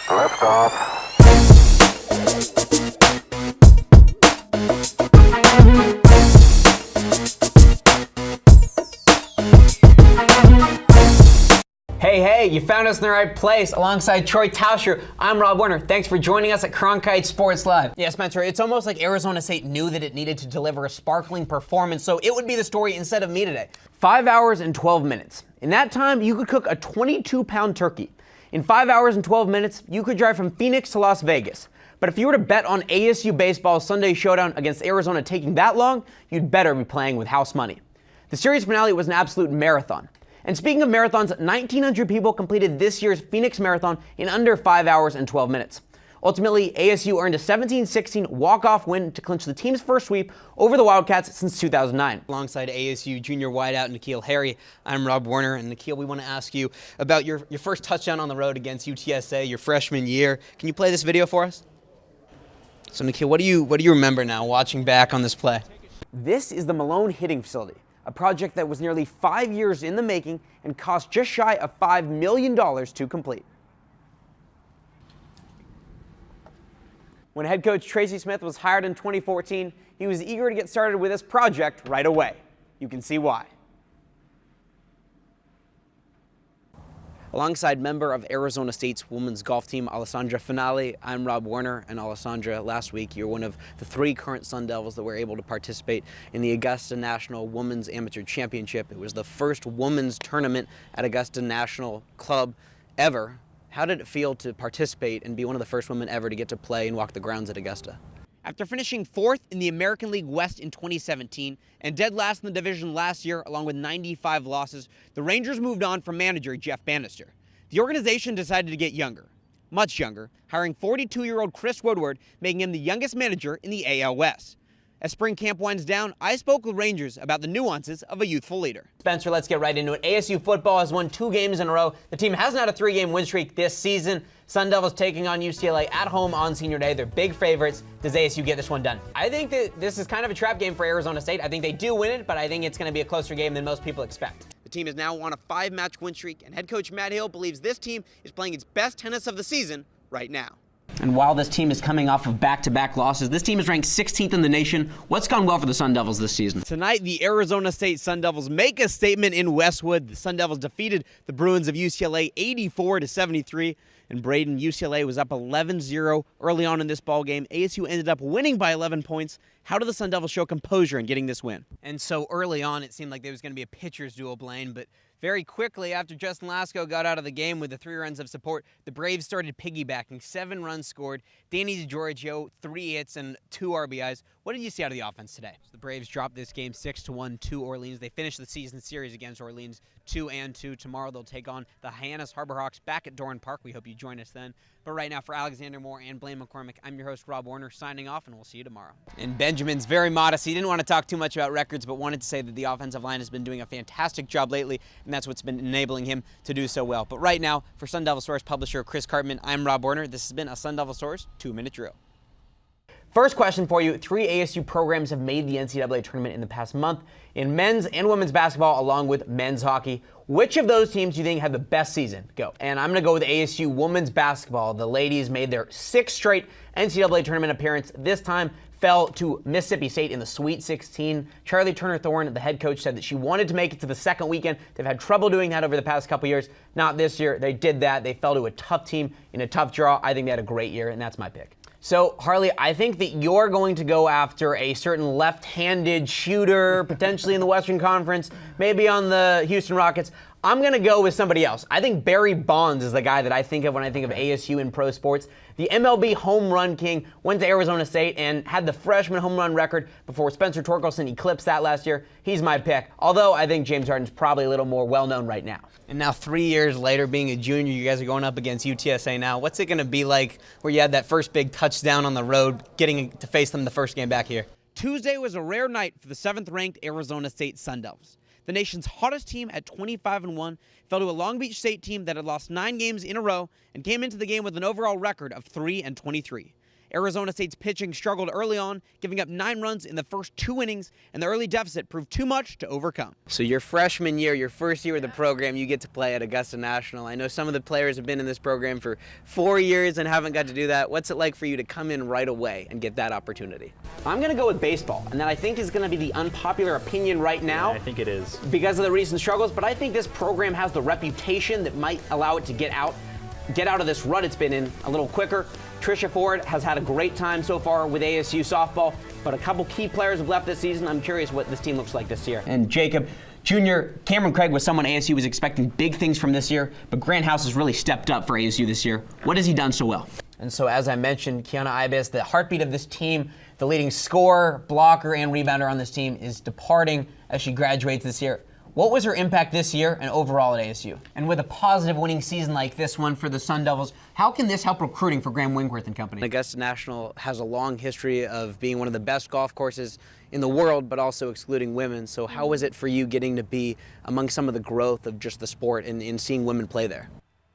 Liftoff. Hey, you found us in the right place. Alongside Troy Tauscher, I'm Rob Werner. Thanks for joining us at Cronkite Sports Live. Yeah, Spencer, it's almost like Arizona State knew that it needed to deliver a sparkling performance, so it would be the story instead of me today. 5 hours and 12 minutes. In that time, you could cook a 22-pound turkey. In 5 hours and 12 minutes, you could drive from Phoenix to Las Vegas. But if you were to bet on ASU baseball's Sunday showdown against Arizona taking that long, you'd better be playing with house money. The series finale was an absolute marathon. And speaking of marathons, 1,900 people completed this year's Phoenix Marathon in under 5 hours and 12 minutes. Ultimately, ASU earned a 17-16 walk-off win to clinch the team's first sweep over the Wildcats since 2009. Alongside ASU junior wideout N'Keal Harry, I'm Rob Werner. And N'Keal, we want to ask you about your first touchdown on the road against UTSA, your freshman year. Can you play this video for us? So N'Keal, what do you remember now watching back on this play? This is the Malone hitting facility, a project that was nearly 5 years in the making and cost just shy of $5 million to complete. When head coach Tracy Smith was hired in 2014, he was eager to get started with this project right away. You can see why. Alongside member of Arizona State's women's golf team, Alessandra Finale, I'm Rob Werner. And Alessandra, last week you're one of the 3 current Sun Devils that were able to participate in the Augusta National Women's Amateur Championship. It was the first women's tournament at Augusta National Club ever. How did it feel to participate and be one of the first women ever to get to play and walk the grounds at Augusta? After finishing 4th in the American League West in 2017 and dead last in the division last year along with 95 losses, the Rangers moved on from manager Jeff Bannister. The organization decided to get younger, much younger, hiring 42-year-old Chris Woodward, making him the youngest manager in the AL West. As spring camp winds down, I spoke with Rangers about the nuances of a youthful leader. Spencer, let's get right into it. ASU football has won 2 games in a row. The team hasn't had a 3-game win streak this season. Sun Devils taking on UCLA at home on senior day. They're big favorites. Does ASU get this one done? I think that this is kind of a trap game for Arizona State. I think they do win it, but I think it's going to be a closer game than most people expect. The team is now on a 5-match win streak, and head coach Matt Hill believes this team is playing its best tennis of the season right now. And while this team is coming off of back-to-back losses, this team is ranked 16th in the nation. What's gone well for the Sun Devils this season? Tonight, the Arizona State Sun Devils make a statement in Westwood. The Sun Devils defeated the Bruins of UCLA 84-73. And Braden, UCLA was up 11-0 early on in this ball game. ASU ended up winning by 11 points. How did the Sun Devils show composure in getting this win? And so early on, it seemed like there was going to be a pitcher's duel, Blaine, but very quickly, after Justin Lasco got out of the game with the 3 runs of support, the Braves started piggybacking. 7 runs scored. Danny DiGiorgio, 3 hits and 2 RBIs. What did you see out of the offense today? The Braves dropped this game 6-1 to Orleans. They finished the season series against Orleans 2-2. Tomorrow they'll take on the Hyannis Harbor Hawks back at Doran Park. We hope you join us then. But right now, for Alexander Moore and Blaine McCormick, I'm your host, Rob Werner, signing off, and we'll see you tomorrow. And Benjamin's very modest. He didn't want to talk too much about records, but wanted to say that the offensive line has been doing a fantastic job lately, and that's what's been enabling him to do so well. But right now, for Sun Devil Source publisher Chris Cartman, I'm Rob Werner. This has been a Sun Devil Source 2-minute drill. First question for you. 3 ASU programs have made the NCAA tournament in the past month in men's and women's basketball, along with men's hockey. Which of those teams do you think had the best season? Go. And I'm going to go with ASU women's basketball. The ladies made their 6th straight NCAA tournament appearance. This time fell to Mississippi State in the Sweet 16. Charlie Turner-Thorne, the head coach, said that she wanted to make it to the second weekend. They've had trouble doing that over the past couple years. Not this year. They did that. They fell to a tough team in a tough draw. I think they had a great year, and that's my pick. So, Harley, I think that you're going to go after a certain left-handed shooter, potentially in the Western Conference, maybe on the Houston Rockets. I'm going to go with somebody else. I think Barry Bonds is the guy that I think of when I think of ASU in pro sports. The MLB home run king, went to Arizona State and had the freshman home run record before Spencer Torkelson eclipsed that last year. He's my pick, although I think James Harden's probably a little more well-known right now. And now 3 years later, being a junior, you guys are going up against UTSA now. What's it going to be like where you had that first big touchdown on the road, getting to face them the first game back here? Tuesday was a rare night for the 7th-ranked Arizona State Sun Devils. The nation's hottest team at 25-1 fell to a Long Beach State team that had lost 9 games in a row and came into the game with an overall record of 3-23. Arizona State's pitching struggled early on, giving up 9 runs in the first 2 innings, and the early deficit proved too much to overcome. So your freshman year, your first year of the program, you get to play at Augusta National. I know some of the players have been in this program for 4 years and haven't got to do that. What's it like for you to come in right away and get that opportunity? I'm going to go with baseball, and that I think is going to be the unpopular opinion right now. Yeah, I think it is. Because of the recent struggles, but I think this program has the reputation that might allow it to get out of this rut it's been in a little quicker. Trisha Ford has had a great time so far with ASU softball, but a couple key players have left this season. I'm curious what this team looks like this year. And Jacob, Junior, Cameron Craig was someone ASU was expecting big things from this year, but Grant House has really stepped up for ASU this year. What has he done so well? And so, as I mentioned, Kiana Ibis, the heartbeat of this team, the leading scorer, blocker, and rebounder on this team, is departing as she graduates this year. What was her impact this year and overall at ASU? And with a positive winning season like this one for the Sun Devils, how can this help recruiting for Graham Winkworth and company? Augusta National has a long history of being one of the best golf courses in the world, but also excluding women. So how was it for you getting to be among some of the growth of just the sport and seeing women play there?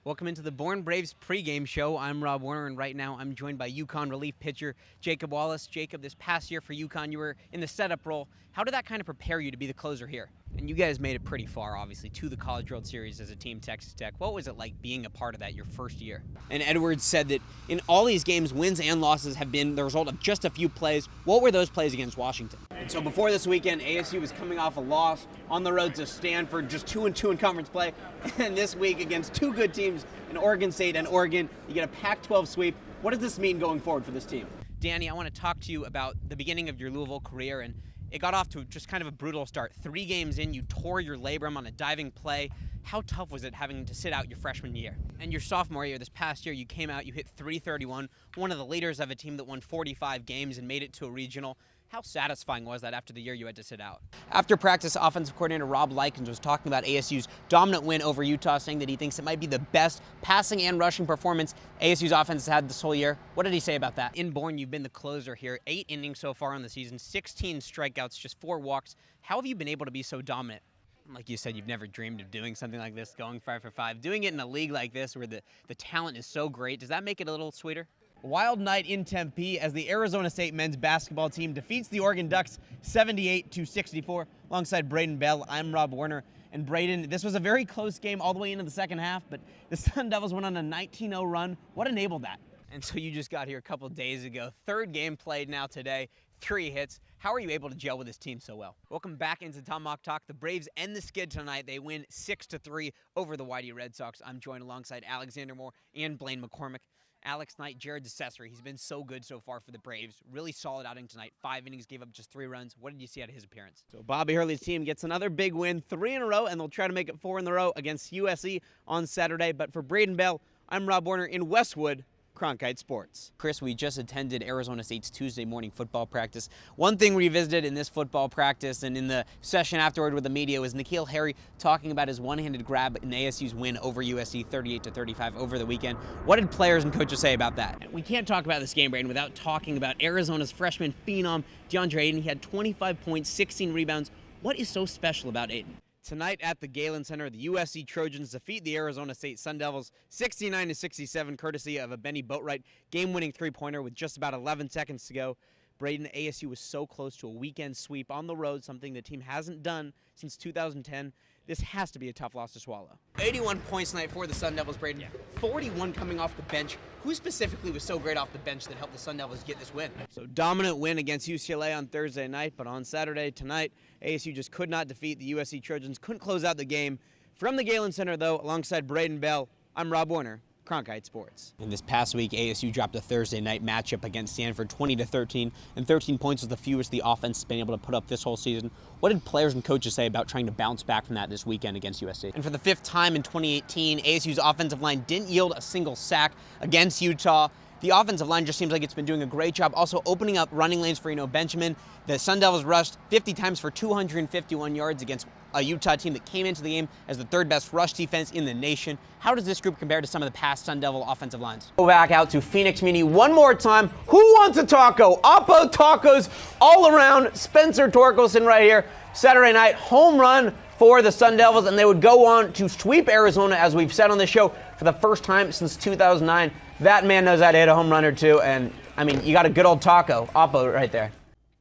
Welcome into the Born Braves pregame show. I'm Rob Werner, and right now I'm joined by UConn relief pitcher Jacob Wallace. Jacob, this past year for UConn, you were in the setup role. How did that kind of prepare you to be the closer here? And you guys made it pretty far, obviously, to the College World Series as a team, Texas Tech. What was it like being a part of that your first year? And Edwards said that in all these games, wins and losses have been the result of just a few plays. What were those plays against Washington? And so before this weekend, ASU was coming off a loss on the road to Stanford, just 2-2 in conference play. And this week against 2 good teams in Oregon State and Oregon, you get a Pac-12 sweep. What does this mean going forward for this team? Danny, I want to talk to you about the beginning of your Louisville career, and it got off to just kind of a brutal start. 3 games in, you tore your labrum on a diving play. How tough was it having to sit out your freshman year? And your sophomore year, this past year, you came out, you hit .331, one of the leaders of a team that won 45 games and made it to a regional. How satisfying was that after the year you had to sit out? After practice, offensive coordinator Rob Likens was talking about ASU's dominant win over Utah, saying that he thinks it might be the best passing and rushing performance ASU's offense has had this whole year. What did he say about that? In Bourne, you've been the closer here. 8 innings so far on the season, 16 strikeouts, just 4 walks. How have you been able to be so dominant? Like you said, you've never dreamed of doing something like this, going 5 for 5. Doing it in a league like this where the talent is so great, does that make it a little sweeter? Wild night in Tempe as the Arizona State men's basketball team defeats the Oregon Ducks 78-64. Alongside Braden Bell, I'm Rob Werner. And Braden, this was a very close game all the way into the second half, but the Sun Devils went on a 19-0 run. What enabled that? And so you just got here a couple days ago. 3rd game played now today, 3 hits. How are you able to gel with this team so well? Welcome back into Tomahawk Talk. The Braves end the skid tonight. They win 6-3 over the Whitey Red Sox. I'm joined alongside Alexander Moore and Blaine McCormick. Alex Knight, Jared DeCesare, he's been so good so far for the Braves. Really solid outing tonight. 5 innings, gave up just 3 runs. What did you see out of his appearance? So Bobby Hurley's team gets another big win, 3 in a row, and they'll try to make it 4 in a row against USC on Saturday. But for Braden Bell, I'm Rob Werner in Westwood, Cronkite Sports. Chris, we just attended Arizona State's Tuesday morning football practice. One thing we visited in this football practice and in the session afterward with the media was N'Keal Harry talking about his one-handed grab in ASU's win over USC 38-35 over the weekend. What did players and coaches say about that? We can't talk about this game, Braden, without talking about Arizona's freshman phenom, DeAndre Ayton. He had 25 points, 16 rebounds. What is so special about Ayton? Tonight at the Galen Center, the USC Trojans defeat the Arizona State Sun Devils 69-67, courtesy of a Benny Boatwright game-winning 3-pointer with just about 11 seconds to go. Braden, ASU was so close to a weekend sweep on the road, something the team hasn't done since 2010. This has to be a tough loss to swallow. 81 points tonight for the Sun Devils, Braden. Yeah. 41 coming off the bench. Who specifically was so great off the bench that helped the Sun Devils get this win? So dominant win against UCLA on Thursday night, but on Saturday tonight, ASU just could not defeat the USC Trojans, couldn't close out the game. From the Galen Center, though, alongside Braden Bell, I'm Rob Werner, Cronkite Sports. In this past week, ASU dropped a Thursday night matchup against Stanford 20-13, and 13 points was the fewest the offense has been able to put up this whole season. What did players and coaches say about trying to bounce back from that this weekend against USC? And for the 5th time in 2018, ASU's offensive line didn't yield a single sack against Utah. The offensive line just seems like it's been doing a great job also opening up running lanes for Benjamin. The Sun Devils rushed 50 times for 251 yards against a Utah team that came into the game as the 3rd best rush defense in the nation. How does this group compare to some of the past Sun Devil offensive lines? Go back out to Phoenix Muni one more time. Who wants a taco? Oppo Tacos all around. Spencer Torkelson right here. Saturday night home run for the Sun Devils, and they would go on to sweep Arizona, as we've said on the show, for the first time since 2009. That man knows how to hit a home run or two, and I mean, you got a good old taco, Oppo right there.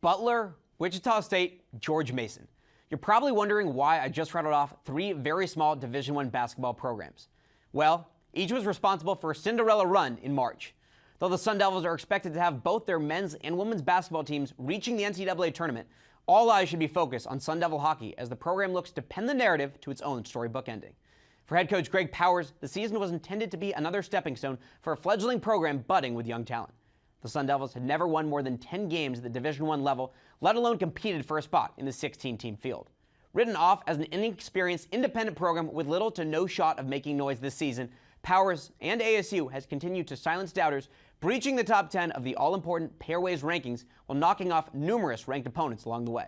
Butler, Wichita State, George Mason. You're probably wondering why I just rattled off 3 very small Division I basketball programs. Well, each was responsible for a Cinderella run in March. Though the Sun Devils are expected to have both their men's and women's basketball teams reaching the NCAA tournament, all eyes should be focused on Sun Devil hockey as the program looks to pen the narrative to its own storybook ending. For head coach Greg Powers, the season was intended to be another stepping stone for a fledgling program budding with young talent. The Sun Devils had never won more than 10 games at the Division I level, let alone competed for a spot in the 16-team field. Written off as an inexperienced independent program with little to no shot of making noise this season, Powers and ASU has continued to silence doubters, breaching the top 10 of the all-important Pairways rankings while knocking off numerous ranked opponents along the way.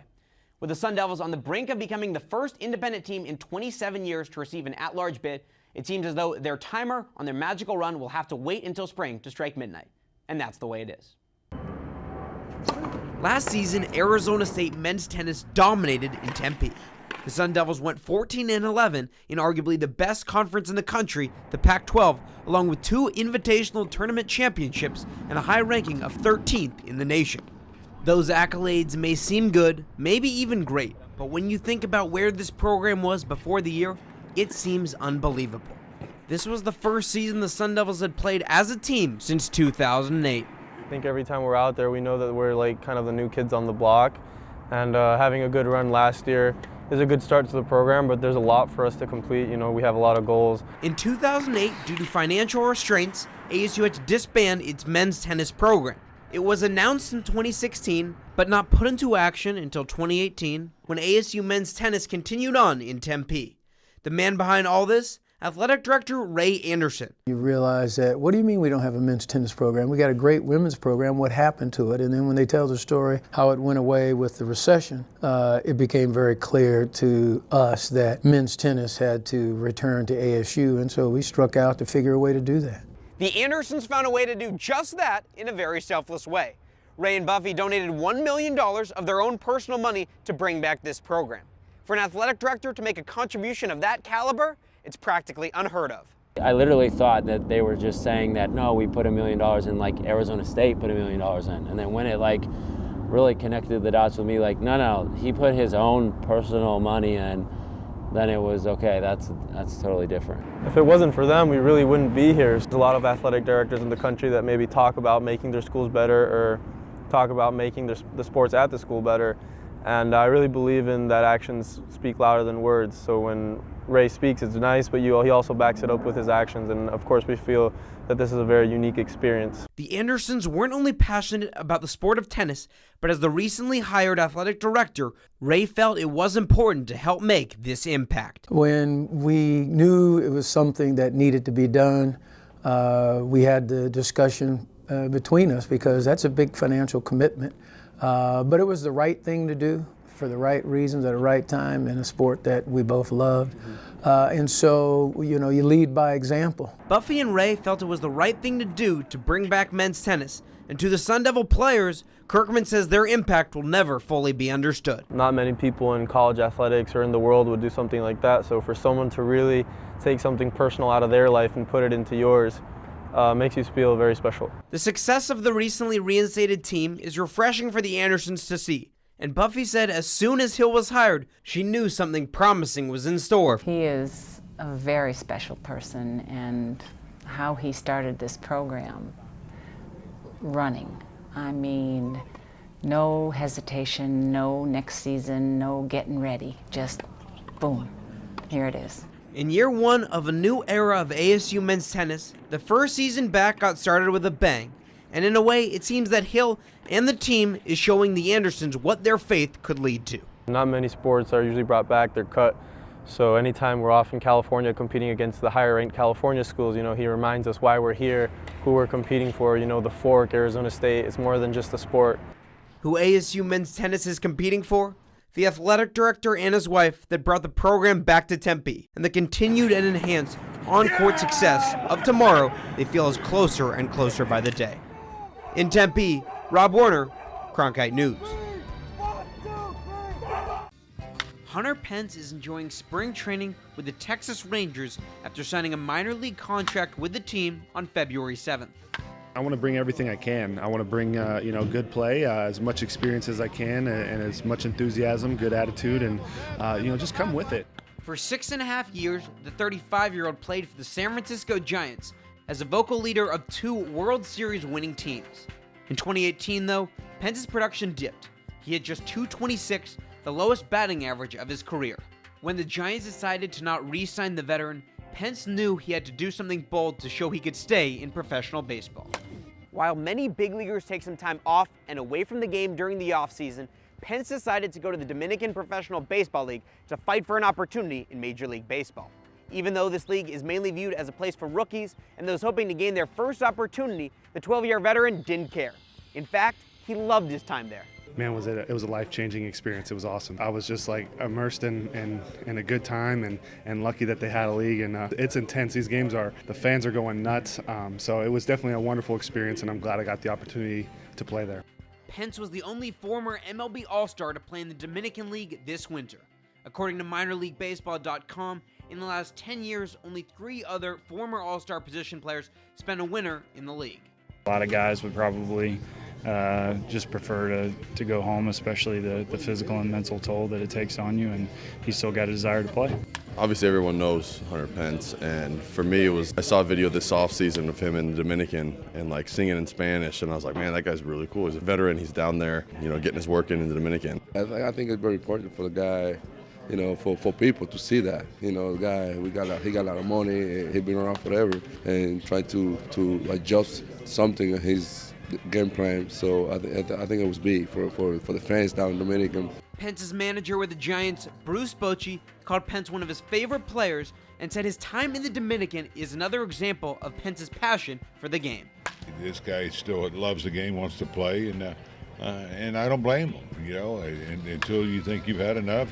With the Sun Devils on the brink of becoming the first independent team in 27 years to receive an at-large bid, it seems as though their timer on their magical run will have to wait until spring to strike midnight. And that's the way it is. Last season, Arizona State men's tennis dominated in Tempe. The Sun Devils went 14-11 in arguably the best conference in the country, the Pac-12, along with 2 invitational tournament championships and a high ranking of 13th in the nation. Those accolades may seem good, maybe even great, but when you think about where this program was before the year, it seems unbelievable. This was the first season the Sun Devils had played as a team since 2008. I think every time we're out there, we know that we're like kind of the new kids on the block, and having a good run last year is a good start to the program, but there's a lot for us to complete. You know, we have a lot of goals. In 2008, due to financial restraints, ASU had to disband its men's tennis program. It was announced in 2016, but not put into action until 2018, when ASU men's tennis continued on in Tempe. The man behind all this? Athletic Director Ray Anderson. You realize that, what do you mean we don't have a men's tennis program? We got a great women's program, what happened to it? And then when they tell the story, how it went away with the recession, it became very clear to us that men's tennis had to return to ASU, and so we struck out to figure a way to do that. The Andersons found a way to do just that in a very selfless way. Ray and Buffy donated $1 million of their own personal money to bring back this program. For an athletic director to make a contribution of that caliber, it's practically unheard of. I literally thought that they were just saying that, no, we put $1 million in, like Arizona State put $1 million in. And then when it like really connected the dots with me, like, no, he put his own personal money in, then it was, okay, that's totally different. If it wasn't for them, we really wouldn't be here. There's a lot of athletic directors in the country that maybe talk about making their schools better or talk about making the sports at the school better. And I really believe in that actions speak louder than words. So when Ray speaks, it's nice, but he also backs it up with his actions. And of course, we feel that this is a very unique experience. The Andersons weren't only passionate about the sport of tennis, but as the recently hired athletic director, Ray felt it was important to help make this impact. When we knew it was something that needed to be done, we had the discussion between us because that's a big financial commitment. But it was the right thing to do for the right reasons at the right time in a sport that we both loved. And so, you lead by example. Buffy and Ray felt it was the right thing to do to bring back men's tennis. And to the Sun Devil players, Kirkman says their impact will never fully be understood. Not many people in college athletics or in the world would do something like that. So for someone to really take something personal out of their life and put it into yours, makes you feel very special. The success of the recently reinstated team is refreshing for the Andersons to see. And Buffy said as soon as Hill was hired, she knew something promising was in store. He is a very special person, and how he started this program running. I mean, no hesitation, no next season, no getting ready. Just boom, here it is. In year one of a new era of ASU men's tennis, the first season back got started with a bang. And in a way, it seems that Hill and the team is showing the Andersons what their faith could lead to. Not many sports are usually brought back, they're cut. So anytime we're off in California competing against the higher ranked California schools, he reminds us why we're here, who we're competing for, the Fork, Arizona State. It's more than just a sport. Who ASU men's tennis is competing for? The athletic director and his wife that brought the program back to Tempe, and the continued and enhanced on-court success of tomorrow they feel is closer and closer by the day. In Tempe, Rob Werner, Cronkite News. Hunter Pence is enjoying spring training with the Texas Rangers after signing a minor league contract with the team on February 7th. I want to bring everything I can. I want to bring good play, as much experience as I can, and as much enthusiasm, good attitude, and just come with it. For 6.5 years, the 35-year-old played for the San Francisco Giants as a vocal leader of 2 World Series winning teams. In 2018, though, Pence's production dipped. He had just .226, the lowest batting average of his career. When the Giants decided to not re-sign the veteran, Pence knew he had to do something bold to show he could stay in professional baseball. While many big leaguers take some time off and away from the game during the offseason, Pence decided to go to the Dominican Professional Baseball League to fight for an opportunity in Major League Baseball. Even though this league is mainly viewed as a place for rookies and those hoping to gain their first opportunity, the 12-year veteran didn't care. In fact, he loved his time there. Man, it was a life-changing experience. It was awesome. I was just like immersed in a good time and lucky that they had a league. And it's intense. These games the fans are going nuts. So it was definitely a wonderful experience, and I'm glad I got the opportunity to play there. Pence was the only former MLB All-Star to play in the Dominican League this winter. According to MinorLeagueBaseball.com, in the last 10 years, only 3 other former All-Star position players spent a winter in the league. A lot of guys would probably just prefer to go home, especially the physical and mental toll that it takes on you, and he's still got a desire to play. Obviously everyone knows Hunter Pence, and for me I saw a video this offseason of him in the Dominican and like singing in Spanish, and I was like, man, that guy's really cool. He's a veteran, he's down there, getting his work in the Dominican. I think it's very important for the guy, for people to see that. The guy, he got a lot of money, he's been around forever, and try to adjust something in his game plan. So I think it was big for the fans down in Dominican. Pence's manager with the Giants, Bruce Bochy, called Pence one of his favorite players and said his time in the Dominican is another example of Pence's passion for the game. This guy still loves the game, wants to play, and I don't blame him. Until you think you've had enough,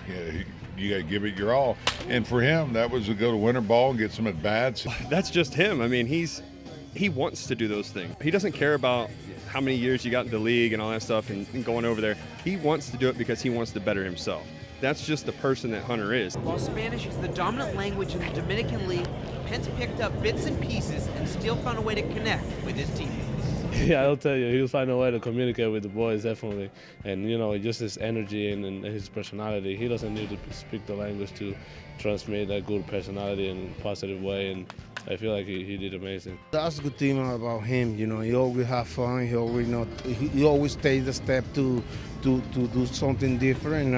you got to give it your all. And for him, that was to go to winter ball and get some at bats. That's just him. I mean, he wants to do those things. He doesn't care about how many years you got in the league and all that stuff and going over there. He wants to do it because he wants to better himself. That's just the person that Hunter is. While Spanish is the dominant language in the Dominican League, Pence picked up bits and pieces and still found a way to connect with his teammates. Yeah, I'll tell you, he'll find a way to communicate with the boys, definitely. And, just his energy and his personality. He doesn't need to speak the language to transmit that good personality in a positive way, and I feel like he did amazing. That's a good thing about him, he always have fun, he always takes the step to do something different,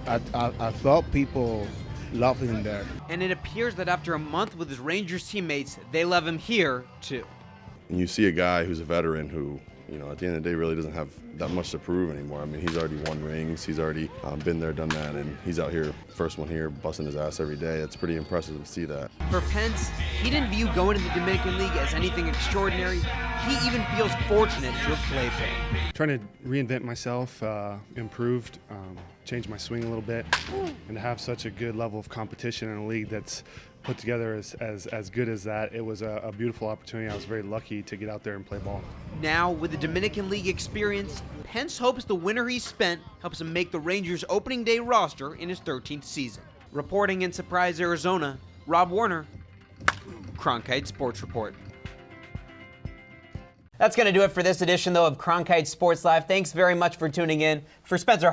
I felt people love him there. And it appears that after a month with his Rangers teammates, they love him here, too. And you see a guy who's a veteran who, at the end of the day really doesn't have that much to prove anymore. I mean, he's already won rings, he's already been there, done that, and he's out here, first one here, busting his ass every day. It's pretty impressive to see that. For Pence, he didn't view going to the Dominican League as anything extraordinary. He even feels fortunate to have played there. Trying to reinvent myself, improved, change my swing a little bit, and to have such a good level of competition in a league that's put together as good as that, it was a beautiful opportunity. I was very lucky to get out there and play ball. Now, with the Dominican League experience, Pence hopes the winter he spent helps him make the Rangers' opening day roster in his 13th season. Reporting in Surprise, Arizona, Rob Werner, Cronkite Sports Report. That's going to do it for this edition, though, of Cronkite Sports Live. Thanks very much for tuning in. For Spencer